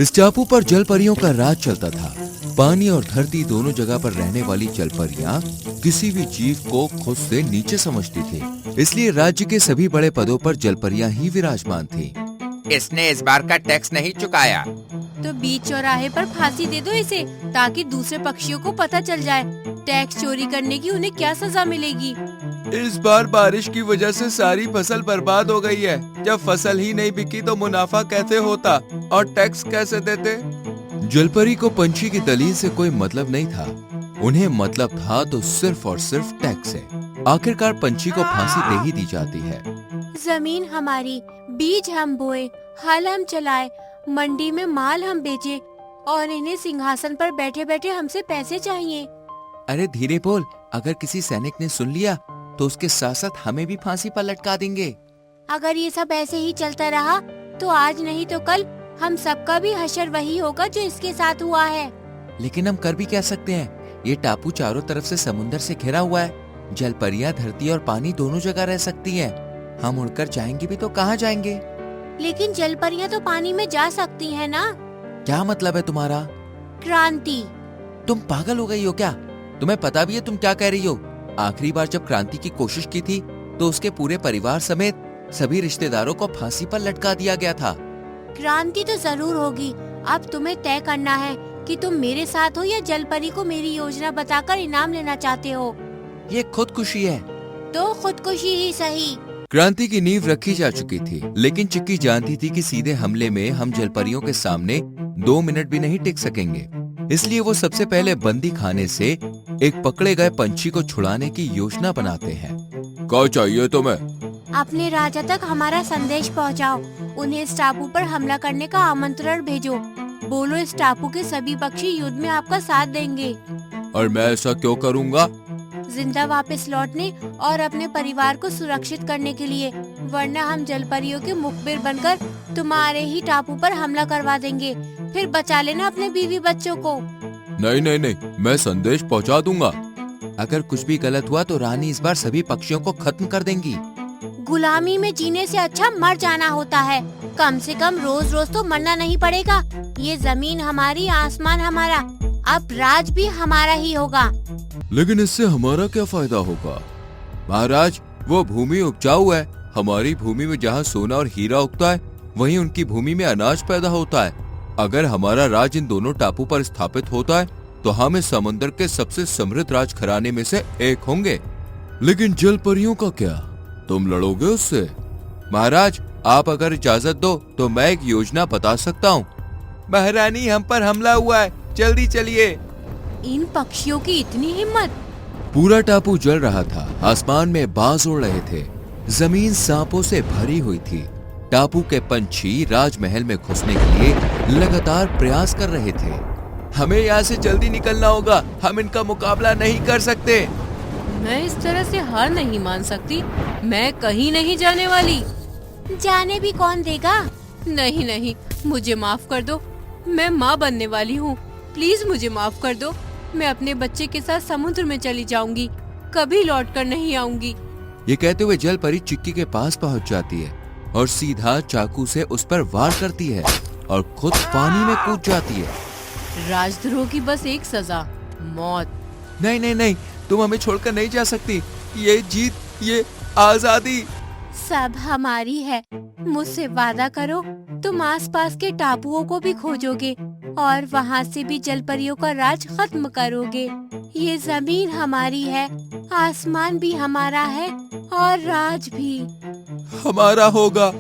इस टापू पर जल परियों का राज चलता था। पानी और धरती दोनों जगह पर रहने वाली जल परियां किसी भी जीव को खुद से नीचे समझती थी, इसलिए राज्य के सभी बड़े पदों पर जल परियां ही विराजमान थी। इसने इस बार का टैक्स नहीं चुकाया तो बीच चौराहे पर फांसी दे दो इसे, ताकि दूसरे पक्षियों को पता चल जाए टैक्स चोरी करने की उन्हें क्या सजा मिलेगी। इस बार बारिश की वजह से सारी फसल बर्बाद हो गई है। जब फसल ही नहीं बिकी तो मुनाफा कैसे होता और टैक्स कैसे देते? जलपरी को पंछी की दलील से कोई मतलब नहीं था। उन्हें मतलब था तो सिर्फ और सिर्फ टैक्स से। आखिरकार पंछी को फांसी दे ही दी जाती है। जमीन हमारी, बीज हम बोए, हल हम चलाए, मंडी में माल हम बेचे और इन्हें सिंहासन पर बैठे बैठे हमसे पैसे चाहिए। अरे धीरे बोल, अगर किसी सैनिक ने सुन लिया तो उसके साथ साथ हमें भी फांसी पर लटका देंगे। अगर ये सब ऐसे ही चलता रहा तो आज नहीं तो कल हम सबका भी हशर वही होगा जो इसके साथ हुआ है। लेकिन हम कर भी क्या सकते हैं? ये टापू चारों तरफ से समुद्र से घिरा हुआ है। जल परियां धरती और पानी दोनों जगह रह सकती हैं। हम उड़कर जाएंगे भी तो कहाँ जाएंगे? लेकिन जल परियां तो पानी में जा सकती हैं ना। क्या मतलब है तुम्हारा? क्रांति। तुम पागल हो गई हो क्या? तुम्हें पता भी है तुम क्या कह रही हो? आखिरी बार जब क्रांति की कोशिश की थी तो उसके पूरे परिवार समेत सभी रिश्तेदारों को फांसी पर लटका दिया गया था। क्रांति तो जरूर होगी। अब तुम्हें तय करना है कि तुम मेरे साथ हो या जलपरी को मेरी योजना बताकर इनाम लेना चाहते हो। ये खुदकुशी है। तो खुदकुशी ही सही। क्रांति की नींव रखी जा चुकी थी, लेकिन चिक्की जानती थी कि सीधे हमले में हम जलपरियों के सामने 2 मिनट भी नहीं टिक सकेंगे। इसलिए वो सबसे पहले बंदी खाने से एक पकड़े गए पंछी को छुड़ाने की योजना बनाते हैं। क्या चाहिए तुम्हें? अपने राजा तक हमारा संदेश पहुंचाओ। उन्हें इस टापू पर हमला करने का आमंत्रण भेजो। बोलो इस टापू के सभी पक्षी युद्ध में आपका साथ देंगे। और मैं ऐसा क्यों करूँगा? जिंदा वापस लौटने और अपने परिवार को सुरक्षित करने के लिए, वरना हम जलपरियों के मुखबिर बनकर तुम्हारे ही टापू पर हमला करवा देंगे। फिर बचा लेना अपने बीवी बच्चों को। नहीं नहीं नहीं, मैं संदेश पहुंचा दूंगा। अगर कुछ भी गलत हुआ तो रानी इस बार सभी पक्षियों को खत्म कर देंगी। गुलामी में जीने से अच्छा मर जाना होता है। कम से कम रोज रोज तो मरना नहीं पड़ेगा। ये जमीन हमारी, आसमान हमारा, अब राज भी हमारा ही होगा। लेकिन इससे हमारा क्या फायदा होगा? महाराज, वो भूमि उपजाऊ है। हमारी भूमि में जहाँ सोना और हीरा उगता है, वहीं उनकी भूमि में अनाज पैदा होता है। अगर हमारा राज इन दोनों टापू पर स्थापित होता है तो हम इस समुद्र के सबसे समृद्ध राज घराने में से एक होंगे। लेकिन जल परियों का क्या? तुम लड़ोगे उससे? महाराज, आप अगर इजाजत दो तो मैं एक योजना बता सकता हूँ। महारानी, हम पर हमला हुआ है, जल्दी चलिए। इन पक्षियों की इतनी हिम्मत! पूरा टापू जल रहा था। आसमान में बाज उड़ रहे थे। जमीन सांपों से भरी हुई थी। टापू के पंछी राजमहल में घुसने के लिए लगातार प्रयास कर रहे थे। हमें यहाँ से जल्दी निकलना होगा। हम इनका मुकाबला नहीं कर सकते। मैं इस तरह से हार नहीं मान सकती। मैं कहीं नहीं जाने वाली। जाने भी कौन देगा? नहीं नहीं, मुझे माफ कर दो। मैं माँ बनने वाली हूँ। प्लीज मुझे माफ कर दो। मैं अपने बच्चे के साथ समुद्र में चली जाऊंगी। कभी लौट कर नहीं आऊंगी। ये कहते हुए जल परी चिक्की के पास पहुँच जाती है और सीधा चाकू से उस पर वार करती है और खुद पानी में कूद जाती है। राजद्रोह की बस एक सजा, मौत। नहीं नहीं नहीं, तुम हमें छोड़कर नहीं जा सकती। ये जीत, ये आजादी सब हमारी है। मुझसे वादा करो, तुम आसपास के टापुओं को भी खोजोगे और वहाँ से भी जलपरियों का राज खत्म करोगे। ये जमीन हमारी है, आसमान भी हमारा है और राज भी हमारा होगा।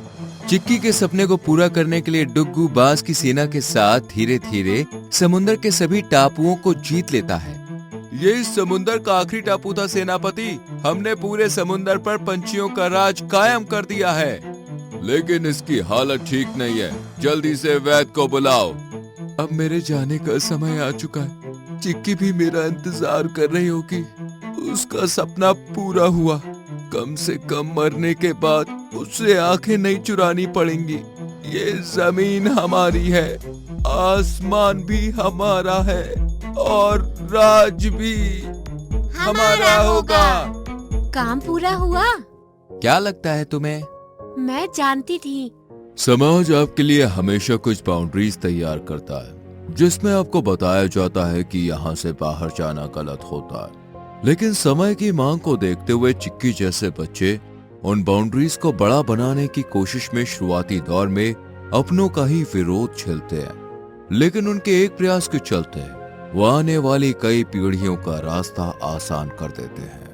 चिक्की के सपने को पूरा करने के लिए डुग्गू बाज की सेना के साथ धीरे धीरे समुद्र के सभी टापुओं को जीत लेता है। ये इस समुद्र का आखिरी टापू था सेनापति। हमने पूरे समुद्र पर पंछियों का राज कायम कर दिया है। लेकिन इसकी हालत ठीक नहीं है। जल्दी से वैद्य को बुलाओ। अब मेरे जाने का समय आ चुका है। चिक्की भी मेरा इंतजार कर रही होगी। उसका सपना पूरा हुआ। कम से कम मरने के बाद उससे आंखें नहीं चुरानी पड़ेंगी। ये जमीन हमारी है, आसमान भी हमारा है और राज भी हमारा होगा। काम पूरा हुआ। क्या लगता है तुम्हें? मैं जानती थी समाज आपके लिए हमेशा कुछ बाउंड्रीज तैयार करता है जिसमें आपको बताया जाता है कि यहाँ से बाहर जाना गलत होता है। लेकिन समय की मांग को देखते हुए चिक्की जैसे बच्चे उन बाउंड्रीज को बड़ा बनाने की कोशिश में शुरुआती दौर में अपनों का ही विरोध झेलते हैं, लेकिन उनके एक प्रयास के चलते वो आने वाली कई पीढ़ियों का रास्ता आसान कर देते हैं।